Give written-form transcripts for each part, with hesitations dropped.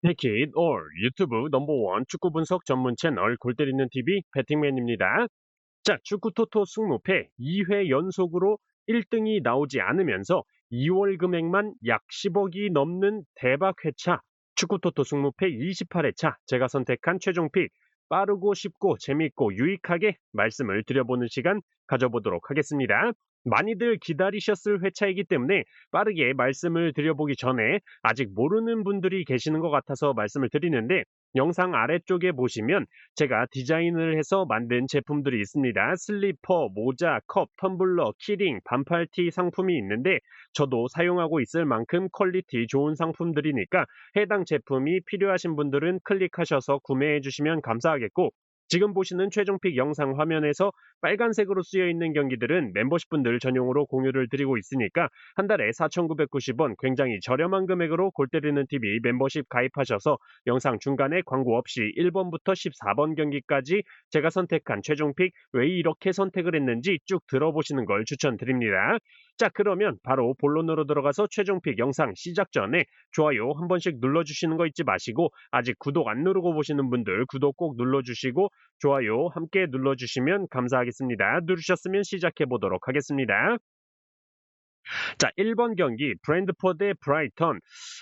Take it all 유튜브 넘버원 축구 분석 전문 채널 골 때리는 TV 배팅맨입니다. 자, 축구 토토 승무패 2회 연속으로 1등이 나오지 않으면서 2월 금액만 약 10억이 넘는 대박 회차 축구 토토 승무패 28회차 제가 선택한 최종 픽 빠르고 쉽고 재밌고 유익하게 말씀을 드려보는 시간 가져보도록 하겠습니다. 많이들 기다리셨을 회차이기 때문에 빠르게 말씀을 드려보기 전에 아직 모르는 분들이 계시는 것 같아서 말씀을 드리는데 영상 아래쪽에 보시면 제가 디자인을 해서 만든 제품들이 있습니다. 슬리퍼, 모자, 컵, 텀블러, 키링, 반팔티 상품이 있는데 저도 사용하고 있을 만큼 퀄리티 좋은 상품들이니까 해당 제품이 필요하신 분들은 클릭하셔서 구매해 주시면 감사하겠고 지금 보시는 최종픽 영상 화면에서 빨간색으로 쓰여 있는 경기들은 멤버십 분들 전용으로 공유를 드리고 있으니까 한 달에 4,990원 굉장히 저렴한 금액으로 골 때리는 TV 멤버십 가입하셔서 영상 중간에 광고 없이 1번부터 14번 경기까지 제가 선택한 최종픽 왜 이렇게 선택을 했는지 쭉 들어보시는 걸 추천드립니다. 자, 그러면 바로 본론으로 들어가서 최종픽 영상 시작 전에 좋아요 한 번씩 눌러주시는 거 잊지 마시고 아직 구독 안 누르고 보시는 분들 구독 꼭 눌러주시고 좋아요 함께 눌러주시면 감사하겠습니다. 누르셨으면 시작해 보도록 하겠습니다. 자, 1번 경기 브랜드포 대 브라이턴.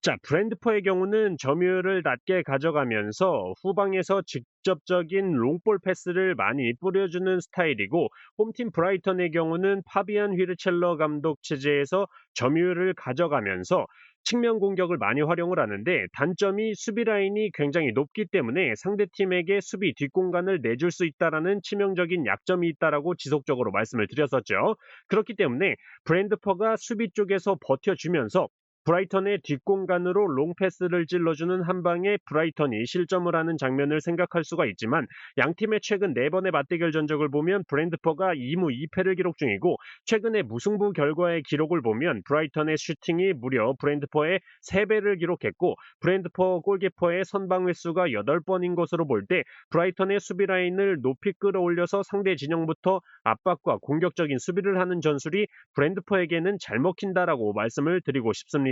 자, 브랜드포의 경우는 점유율을 낮게 가져가면서 후방에서 직접적인 롱볼 패스를 많이 뿌려주는 스타일이고 홈팀 브라이턴의 경우는 파비안 휘르첼러 감독 체제에서 점유율을 가져가면서 측면 공격을 많이 활용을 하는데 단점이 수비 라인이 굉장히 높기 때문에 상대팀에게 수비 뒷공간을 내줄 수 있다라는 치명적인 약점이 있다라고 지속적으로 말씀을 드렸었죠. 그렇기 때문에 브랜드퍼가 수비 쪽에서 버텨주면서 브라이턴의 뒷공간으로 롱패스를 찔러주는 한 방에 브라이턴이 실점을 하는 장면을 생각할 수가 있지만 양팀의 최근 4번의 맞대결 전적을 보면 브랜드퍼가 2무 2패를 기록 중이고 최근의 무승부 결과의 기록을 보면 브라이턴의 슈팅이 무려 브랜드퍼의 3배를 기록했고 브랜드퍼 골키퍼의 선방 횟수가 8번인 것으로 볼 때 브라이턴의 수비 라인을 높이 끌어올려서 상대 진영부터 압박과 공격적인 수비를 하는 전술이 브랜드포에게는 잘 먹힌다라고 말씀을 드리고 싶습니다.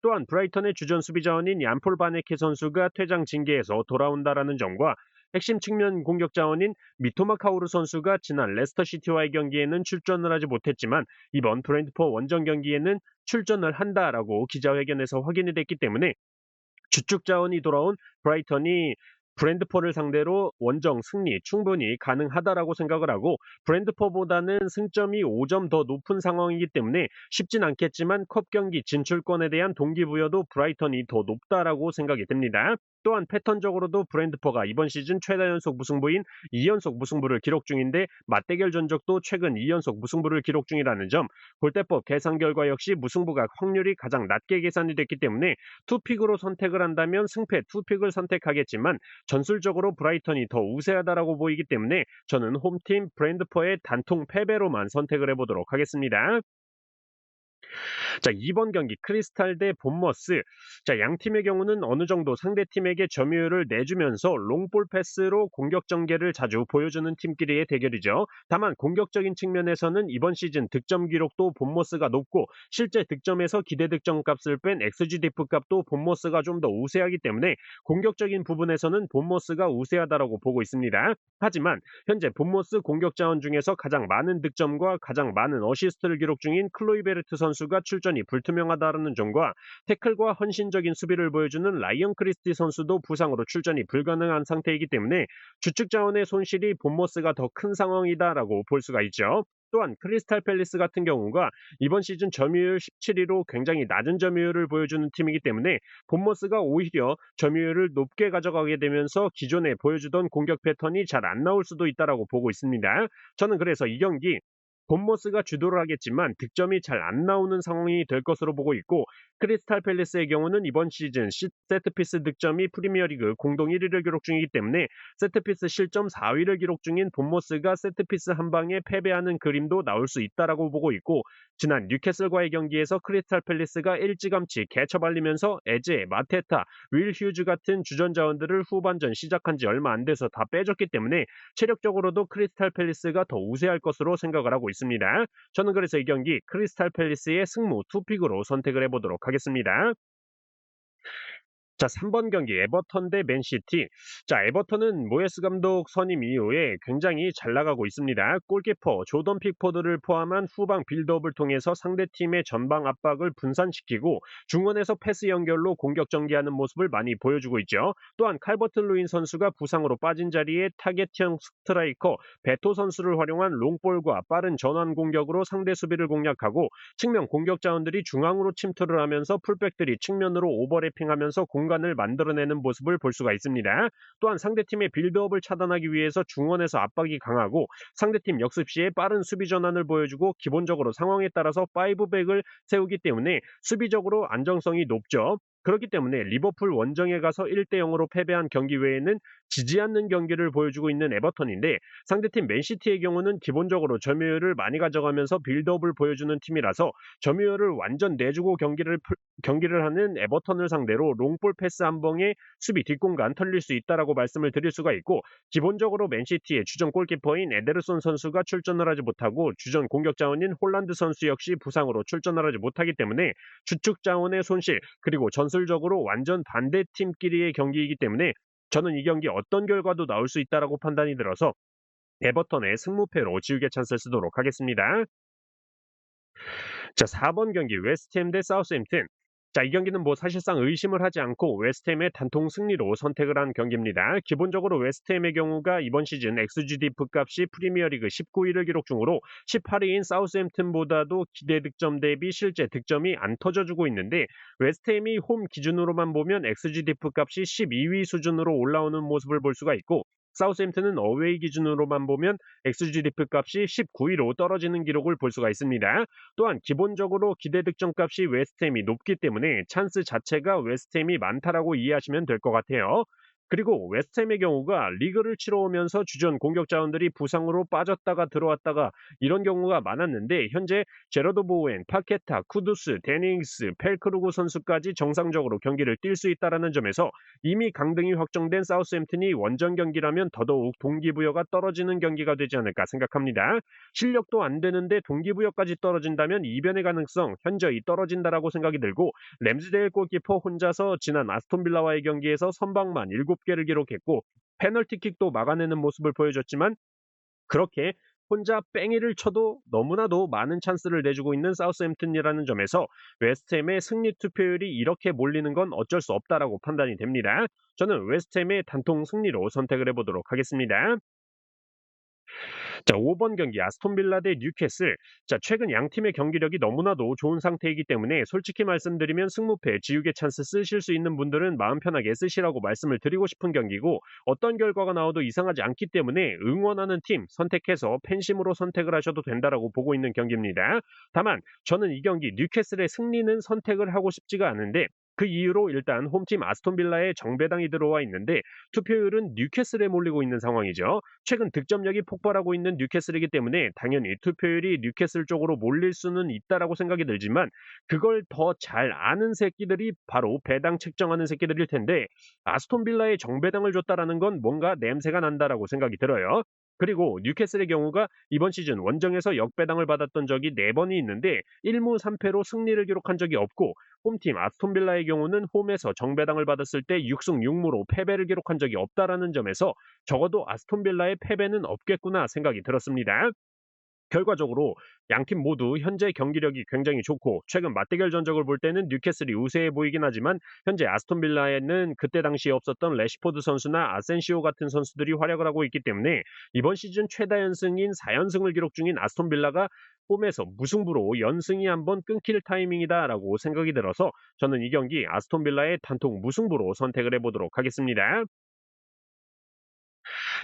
또한 브라이턴의 주전 수비 자원인 얀폴 바네케 선수가 퇴장 징계에서 돌아온다라는 점과 핵심 측면 공격 자원인 미토마 카오르 선수가 지난 레스터 시티와의 경기에는 출전을 하지 못했지만 이번 브랜드포 원정 경기에는 출전을 한다라고 기자회견에서 확인이 됐기 때문에 주축 자원이 돌아온 브라이턴이 브랜드포를 상대로 원정 승리 충분히 가능하다라고 생각을 하고 브랜드포보다는 승점이 5점 더 높은 상황이기 때문에 쉽진 않겠지만 컵 경기 진출권에 대한 동기부여도 브라이턴이 더 높다라고 생각이 됩니다. 또한 패턴적으로도 브랜드포가 이번 시즌 최다 연속 무승부인 2연속 무승부를 기록 중인데 맞대결 전적도 최근 2연속 무승부를 기록 중이라는 점, 골대법 계산 결과 역시 무승부가 확률이 가장 낮게 계산이 됐기 때문에 투픽으로 선택을 한다면 승패 투픽을 선택하겠지만 전술적으로 브라이턴이 더 우세하다라고 보이기 때문에 저는 홈팀 브랜드포의 단통 패배로만 선택을 해보도록 하겠습니다. 자, 이번 경기 크리스탈 대 본머스. 자, 양 팀의 경우는 어느 정도 상대 팀에게 점유율을 내주면서 롱볼 패스로 공격 전개를 자주 보여주는 팀끼리의 대결이죠. 다만 공격적인 측면에서는 이번 시즌 득점 기록도 본머스가 높고 실제 득점에서 기대 득점 값을 뺀 XGDF 값도 본머스가 좀 더 우세하기 때문에 공격적인 부분에서는 본머스가 우세하다라고 보고 있습니다. 하지만 현재 본머스 공격 자원 중에서 가장 많은 득점과 가장 많은 어시스트를 기록 중인 클로이베르트 선수가 출전이 불투명하다는 점과 태클과 헌신적인 수비를 보여주는 라이언 크리스티 선수도 부상으로 출전이 불가능한 상태이기 때문에 주축 자원의 손실이 본머스가 더 큰 상황이다라고 볼 수가 있죠. 또한 크리스탈 팰리스 같은 경우가 이번 시즌 점유율 17위로 굉장히 낮은 점유율을 보여주는 팀이기 때문에 본머스가 오히려 점유율을 높게 가져가게 되면서 기존에 보여주던 공격 패턴이 잘 안 나올 수도 있다라고 보고 있습니다. 저는 그래서 이 경기 본머스가 주도를 하겠지만 득점이 잘 안 나오는 상황이 될 것으로 보고 있고 크리스탈 팰리스의 경우는 이번 시즌 세트피스 득점이 프리미어리그 공동 1위를 기록 중이기 때문에 세트피스 실점 4위를 기록 중인 본머스가 세트피스 한 방에 패배하는 그림도 나올 수 있다라고 보고 있고 지난 뉴캐슬과의 경기에서 크리스탈 팰리스가 일찌감치 개처발리면서 에제, 마테타, 윌 휴즈 같은 주전 자원들을 후반전 시작한 지 얼마 안 돼서 다 빼줬기 때문에 체력적으로도 크리스탈 팰리스가 더 우세할 것으로 생각을 하고 있습니다. 저는 그래서 이 경기 크리스탈 팰리스의 승무 투픽으로 선택을 해보도록 하겠습니다. 자, 3번 경기 에버턴 대 맨시티. 자, 에버턴은 모예스 감독 선임 이후에 굉장히 잘 나가고 있습니다. 골키퍼 조던 픽포드를 포함한 후방 빌드업을 통해서 상대팀의 전방 압박을 분산시키고 중원에서 패스 연결로 공격 전개하는 모습을 많이 보여주고 있죠. 또한 칼버트 루인 선수가 부상으로 빠진 자리에 타겟형 스트라이커 베토 선수를 활용한 롱볼과 빠른 전환 공격으로 상대 수비를 공략하고 측면 공격 자원들이 중앙으로 침투를 하면서 풀백들이 측면으로 오버래핑하면서 공간을 만들어내는 모습을 볼 수가 있습니다. 또한 상대팀의 빌드업을 차단하기 위해서 중원에서 압박이 강하고 상대팀 역습 시에 빠른 수비 전환을 보여주고 기본적으로 상황에 따라서 5백을 세우기 때문에 수비적으로 안정성이 높죠. 그렇기 때문에 리버풀 원정에 가서 1대 0으로 패배한 경기 외에는 지지 않는 경기를 보여주고 있는 에버턴인데 상대팀 맨시티의 경우는 기본적으로 점유율을 많이 가져가면서 빌드업을 보여주는 팀이라서 점유율을 완전 내주고 경기를 하는 에버턴을 상대로 롱볼 패스 한 방에 수비 뒷공간 털릴 수 있다라고 말씀을 드릴 수가 있고 기본적으로 맨시티의 주전 골키퍼인 에데르손 선수가 출전을 하지 못하고 주전 공격 자원인 홀란드 선수 역시 부상으로 출전을 하지 못하기 때문에 주축 자원의 손실 그리고 전술적으로 완전 반대 팀끼리의 경기이기 때문에 저는 이 경기 어떤 결과도 나올 수 있다라고 판단이 들어서 에버턴의 승무패로 지우개 찬스를 쓰도록 하겠습니다. 자, 4번 경기 웨스트햄 대 사우스햄튼. 자, 이 경기는 뭐 사실상 의심을 하지 않고 웨스트햄의 단통 승리로 선택을 한 경기입니다. 기본적으로 웨스트햄의 경우가 이번 시즌 XGDF 값이 프리미어리그 19위를 기록 중으로 18위인 사우스햄튼보다도 기대 득점 대비 실제 득점이 안 터져주고 있는데 웨스트햄이 홈 기준으로만 보면 XGDF 값이 12위 수준으로 올라오는 모습을 볼 수가 있고 사우스햄튼은 어웨이 기준으로만 보면 XGDF 값이 19위로 떨어지는 기록을 볼 수가 있습니다. 또한 기본적으로 기대 득점 값이 웨스트햄이 높기 때문에 찬스 자체가 웨스트햄이 많다라고 이해하시면 될 것 같아요. 그리고 웨스트햄의 경우가 리그를 치러오면서 주전 공격 자원들이 부상으로 빠졌다가 들어왔다가 이런 경우가 많았는데 현재 제러드 보웬, 파케타, 쿠두스, 데닝스, 펠크루그 선수까지 정상적으로 경기를 뛸 수 있다라는 점에서 이미 강등이 확정된 사우스햄튼이 원정 경기라면 더더욱 동기부여가 떨어지는 경기가 되지 않을까 생각합니다. 실력도 안 되는데 동기부여까지 떨어진다면 이변의 가능성 현저히 떨어진다라고 생각이 들고 램즈데일 골키퍼 혼자서 지난 아스톤빌라와의 경기에서 선방만 7개를 기록했고 페널티킥도 막아내는 모습을 보여줬지만 그렇게 혼자 뺑이를 쳐도 너무나도 많은 찬스를 내주고 있는 사우스햄튼이라는 점에서 웨스트햄의 승리 투표율이 이렇게 몰리는 건 어쩔 수 없다라고 판단이 됩니다. 저는 웨스트햄의 단통 승리로 선택을 해보도록 하겠습니다. 자, 5번 경기 아스톤빌라 대 뉴캐슬. 자, 최근 양 팀의 경기력이 너무나도 좋은 상태이기 때문에 솔직히 말씀드리면 승무패, 지우개 찬스 쓰실 수 있는 분들은 마음 편하게 쓰시라고 말씀을 드리고 싶은 경기고 어떤 결과가 나와도 이상하지 않기 때문에 응원하는 팀 선택해서 팬심으로 선택을 하셔도 된다라고 보고 있는 경기입니다. 다만 저는 이 경기 뉴캐슬의 승리는 선택을 하고 싶지가 않은데 그 이유로 일단 홈팀 아스톤빌라에 정배당이 들어와 있는데 투표율은 뉴캐슬에 몰리고 있는 상황이죠. 최근 득점력이 폭발하고 있는 뉴캐슬이기 때문에 당연히 투표율이 뉴캐슬 쪽으로 몰릴 수는 있다라고 생각이 들지만 그걸 더 잘 아는 새끼들이 바로 배당 책정하는 새끼들일 텐데 아스톤 빌라에 정배당을 줬다라는 건 뭔가 냄새가 난다라고 생각이 들어요. 그리고 뉴캐슬의 경우가 이번 시즌 원정에서 역배당을 받았던 적이 4번이 있는데 1무 3패로 승리를 기록한 적이 없고 홈팀 아스톤 빌라의 경우는 홈에서 정배당을 받았을 때 6승 6무로 패배를 기록한 적이 없다라는 점에서 적어도 아스톤 빌라의 패배는 없겠구나 생각이 들었습니다. 결과적으로 양팀 모두 현재 경기력이 굉장히 좋고 최근 맞대결 전적을 볼 때는 뉴캐슬이 우세해 보이긴 하지만 현재 아스톤 빌라에는 그때 당시에 없었던 레시포드 선수나 아센시오 같은 선수들이 활약을 하고 있기 때문에 이번 시즌 최다 연승인 4연승을 기록 중인 아스톤 빌라가 홈에서 무승부로 연승이 한번 끊길 타이밍이다라고 생각이 들어서 저는 이 경기 아스톤 빌라의 단통 무승부로 선택을 해보도록 하겠습니다.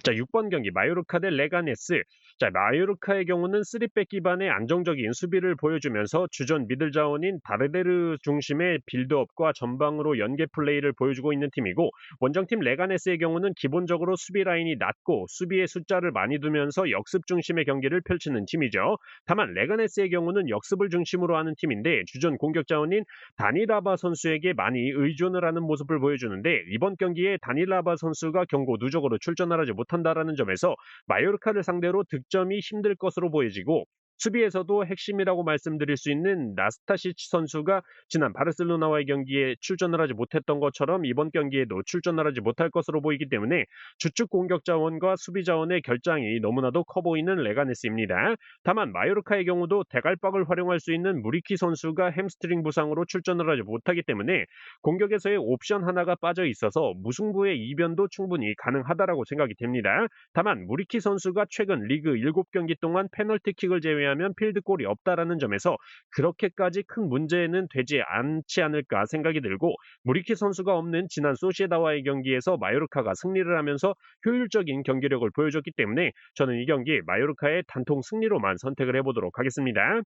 자, 6번 경기 마요르카 대 레가네스. 자, 마요르카의 경우는 3백 기반의 안정적인 수비를 보여주면서 주전 미들 자원인 바르데르 중심의 빌드업과 전방으로 연계 플레이를 보여주고 있는 팀이고 원정팀 레가네스의 경우는 기본적으로 수비 라인이 낮고 수비의 숫자를 많이 두면서 역습 중심의 경기를 펼치는 팀이죠. 다만 레가네스의 경우는 역습을 중심으로 하는 팀인데 주전 공격 자원인 다니라바 선수에게 많이 의존을 하는 모습을 보여주는데 이번 경기에 다니라바 선수가 경고 누적으로 출전을 하지 못한다라는 점에서 마요르카를 상대로 득점이 힘들 것으로 보여지고 수비에서도 핵심이라고 말씀드릴 수 있는 나스타시치 선수가 지난 바르셀로나와의 경기에 출전을 하지 못했던 것처럼 이번 경기에도 출전을 하지 못할 것으로 보이기 때문에 주축 공격 자원과 수비 자원의 결장이 너무나도 커 보이는 레가네스입니다. 다만 마요르카의 경우도 대갈박을 활용할 수 있는 무리키 선수가 햄스트링 부상으로 출전을 하지 못하기 때문에 공격에서의 옵션 하나가 빠져 있어서 무승부의 이변도 충분히 가능하다라고 생각이 됩니다. 다만 무리키 선수가 최근 리그 7경기 동안 페널티킥을 제외하면 필드골이 없다라는 점에서 그렇게까지 큰 문제는 되지 않지 않을까 생각이 들고 무리키 선수가 없는 지난 소시에다와의 경기에서 마요르카가 승리를 하면서 효율적인 경기력을 보여줬기 때문에 저는 이 경기 마요르카의 단통 승리로만 선택을 해보도록 하겠습니다.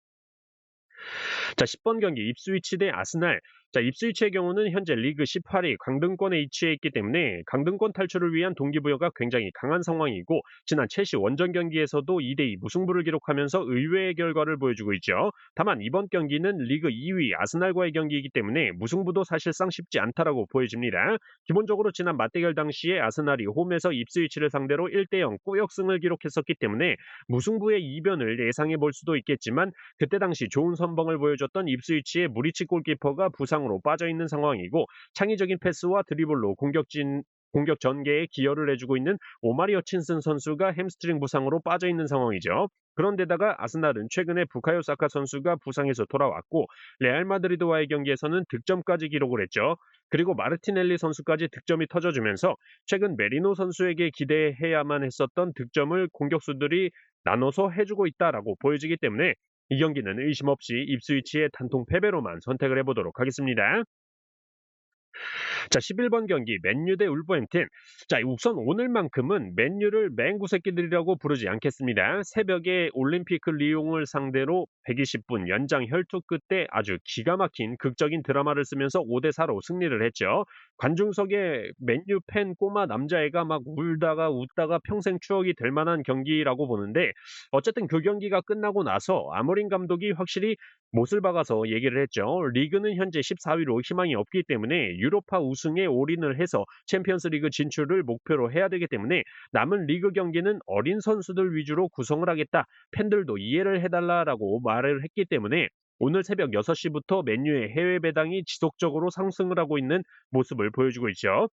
자, 10번 경기 입스위치 대 아스날. 자, 입스위치의 경우는 현재 리그 18위 강등권에 위치해 있기 때문에 강등권 탈출을 위한 동기부여가 굉장히 강한 상황이고 지난 첼시 원정 경기에서도 2대2 무승부를 기록하면서 의외의 결과를 보여주고 있죠. 다만 이번 경기는 리그 2위 아스날과의 경기이기 때문에 무승부도 사실상 쉽지 않다라고 보여집니다. 기본적으로 지난 맞대결 당시에 아스날이 홈에서 입스위치를 상대로 1대0 꼬역승을 기록했었기 때문에 무승부의 이변을 예상해 볼 수도 있겠지만 그때 당시 좋은 선방을 보여줬던 입스위치의 무리치 골키퍼가 부상으로 빠져 있는 상황이고 창의적인 패스와 드리블로 공격 전개에 기여를 해주고 있는 오마리 허친슨 선수가 햄스트링 부상으로 빠져 있는 상황이죠. 그런데다가 아스날은 최근에 부카요 사카 선수가 부상에서 돌아왔고 레알 마드리드와의 경기에서는 득점까지 기록을 했죠. 그리고 마르티넬리 선수까지 득점이 터져주면서 최근 메리노 선수에게 기대해야만 했었던 득점을 공격수들이 나눠서 해주고 있다라고 보여지기 때문에 이 경기는 의심 없이 입스위치의 단통 패배로만 선택을 해보도록 하겠습니다. 자, 11번 경기 맨유 대 울버햄튼. 자, 우선 오늘만큼은 맨유를 맹구 새끼들이라고 부르지 않겠습니다. 새벽에 올림픽 리옹을 상대로 120분 연장 혈투 끝에 아주 기가 막힌 극적인 드라마를 쓰면서 5대4로 승리를 했죠. 관중석에 맨유 팬 꼬마 남자애가 막 울다가 웃다가 평생 추억이 될 만한 경기라고 보는데 어쨌든 그 경기가 끝나고 나서 아모린 감독이 확실히 못을 박아서 얘기를 했죠. 리그는 현재 14위로 희망이 없기 때문에 유로파 우승에 올인을 해서 챔피언스리그 진출을 목표로 해야 되기 때문에 남은 리그 경기는 어린 선수들 위주로 구성을 하겠다. 팬들도 이해를 해달라라고 말을 했기 때문에 오늘 새벽 6시부터 맨유의 해외 배당이 지속적으로 상승을 하고 있는 모습을 보여주고 있죠.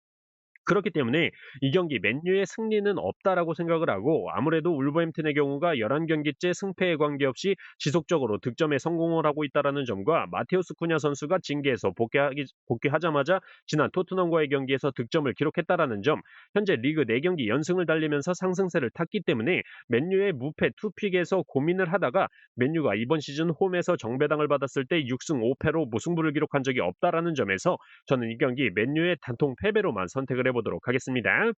그렇기 때문에 이 경기 맨유의 승리는 없다라고 생각을 하고 아무래도 울버햄튼의 경우가 11경기째 승패에 관계없이 지속적으로 득점에 성공을 하고 있다라는 점과 마테우스 쿠냐 선수가 징계에서 복귀하자마자 지난 토트넘과의 경기에서 득점을 기록했다라는 점, 현재 리그 4경기 연승을 달리면서 상승세를 탔기 때문에 맨유의 무패 투픽에서 고민을 하다가 맨유가 이번 시즌 홈에서 정배당을 받았을 때 6승 5패로 무승부를 기록한 적이 없다라는 점에서 저는 이 경기 맨유의 단통 패배로만 선택을 해보도록 하겠습니다.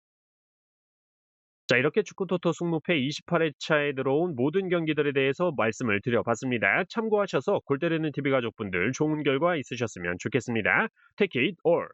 자, 이렇게 축구토토 승무패 28회차에 들어온 모든 경기들에 대해서 말씀을 드려봤습니다. 참고하셔서 골 때리는 TV 가족분들 좋은 결과 있으셨으면 좋겠습니다. Take it all.